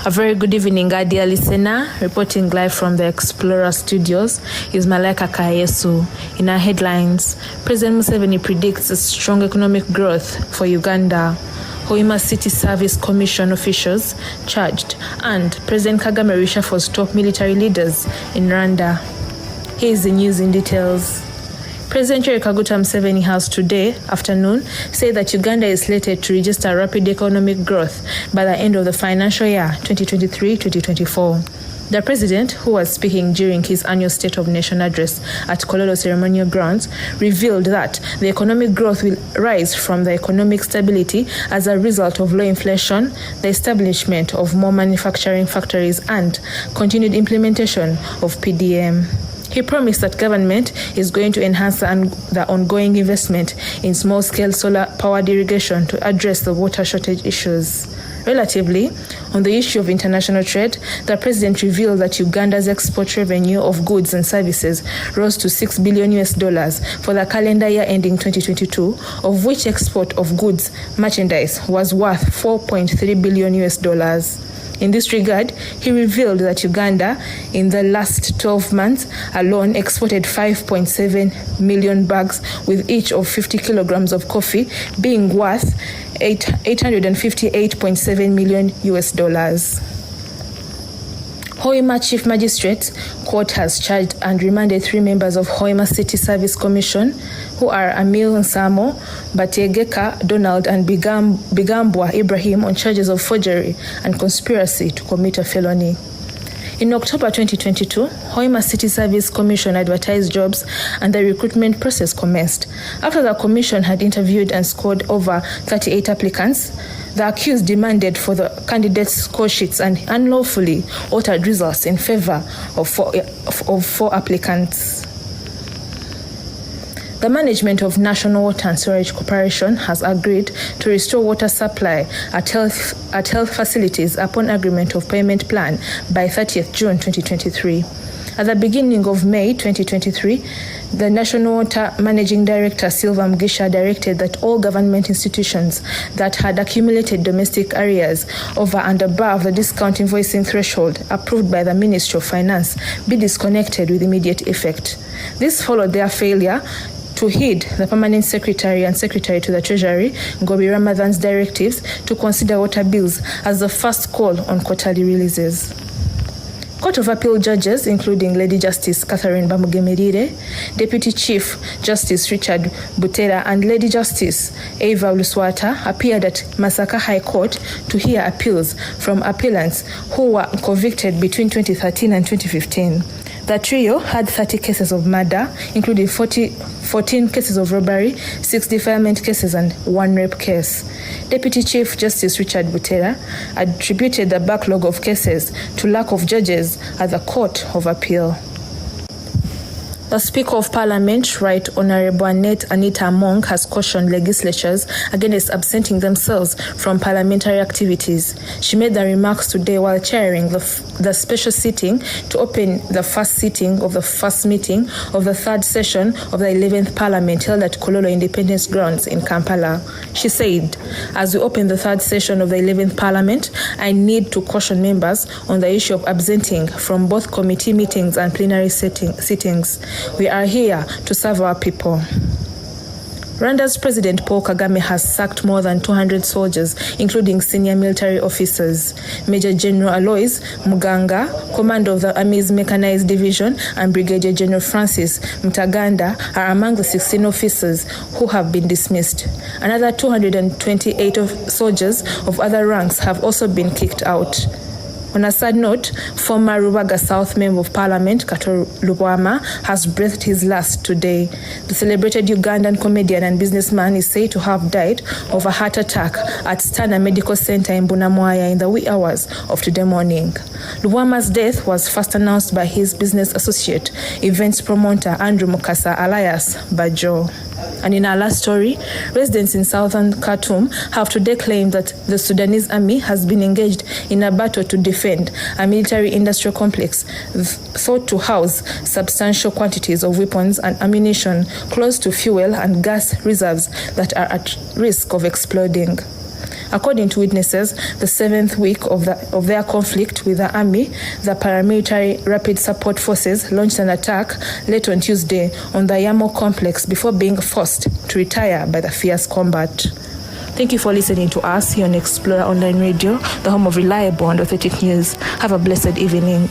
A very good evening, dear listener. Reporting live from the Explorer Studios is Malaika Kayesu. In our headlines, President Museveni predicts a strong economic growth for Uganda. Hoima City Service Commission officials charged, and President Kagame reshuffles top military leaders in Rwanda. Here is the news in details. President Yoweri Kaguta Museveni has today afternoon said that Uganda is slated to register rapid economic growth by the end of the financial year 2023-2024. The president, who was speaking during his annual State of Nation address at Kololo Ceremonial Grounds, revealed that the economic growth will rise from the economic stability as a result of low inflation, the establishment of more manufacturing factories, and continued implementation of PDM. He promised that government is going to enhance the ongoing investment in small-scale solar-powered irrigation to address the water shortage issues. Relatively, on the issue of international trade, the president revealed that Uganda's export revenue of goods and services rose to $6 billion for the calendar year ending 2022, of which export of goods merchandise was worth $4.3 billion. In this regard, he revealed that Uganda, in the last 12 months alone, exported 5.7 million bags, with each of 50 kilograms of coffee being worth $858.7 million. Hoima Chief Magistrate Court has charged and remanded 3 members of Hoima City Service Commission, who are Emil Nsamo, Bategeka Donald, and Bigambwa Ibrahim, on charges of forgery and conspiracy to commit a felony. In October 2022, Hoima City Service Commission advertised jobs and the recruitment process commenced. After the commission had interviewed and scored over 38 applicants, the accused demanded for the candidates' score sheets and unlawfully altered results in favor of four applicants. The management of National Water and Sewerage Corporation has agreed to restore water supply at health facilities upon agreement of payment plan by 30th June 2023. At the beginning of May 2023, the National Water Managing Director Silva Mugisha directed that all government institutions that had accumulated domestic arrears over and above the discount invoicing threshold approved by the Ministry of Finance be disconnected with immediate effect. This followed their failure to heed the Permanent Secretary and Secretary to the Treasury, Ngobi Ramadhan's directives to consider water bills as the first call on quarterly releases. Court of Appeal judges, including Lady Justice Catherine Bamugemerire, Deputy Chief Justice Richard Butera, and Lady Justice Eva Luswata, appeared at Masaka High Court to hear appeals from appellants who were convicted between 2013 and 2015. The trio had 30 cases of murder, including 14 cases of robbery, 6 defilement cases, and 1 rape case. Deputy Chief Justice Richard Butera attributed the backlog of cases to lack of judges at the Court of Appeal. The Speaker of Parliament, Right Honourable Anita Among, has cautioned legislatures against absenting themselves from parliamentary activities. She made the remarks today while chairing the special sitting to open the first sitting of the first meeting of the third session of the 11th Parliament held at Kololo Independence Grounds in Kampala. She said, "As we open the third session of the 11th Parliament, I need to caution members on the issue of absenting from both committee meetings and plenary sittings. We are here to serve our people." Rwanda's President Paul Kagame has sacked more than 200 soldiers, including senior military officers. Major General Alois Muganga, commander of the Army's Mechanized Division, and Brigadier General Francis Mutaganda are among the 16 officers who have been dismissed. Another 228 soldiers of other ranks have also been kicked out. On a sad note, former Rubaga South Member of Parliament, Kato Lubwama, has breathed his last today. The celebrated Ugandan comedian and businessman is said to have died of a heart attack at Stana Medical Center in Bunamwaya in the wee hours of today morning. Lubwama's death was first announced by his business associate, events promoter Andrew Mukasa alias Bajo. And in our last story, residents in southern Khartoum have today claimed that the Sudanese army has been engaged in a battle to defend a military industrial complex thought to house substantial quantities of weapons and ammunition close to fuel and gas reserves that are at risk of exploding. According to witnesses, the 7th week of their conflict with the army, the paramilitary Rapid Support Forces launched an attack late on Tuesday on the Yamo complex before being forced to retire by the fierce combat. Thank you for listening to us here on Explorer Online Radio, the home of reliable and authentic news. Have a blessed evening.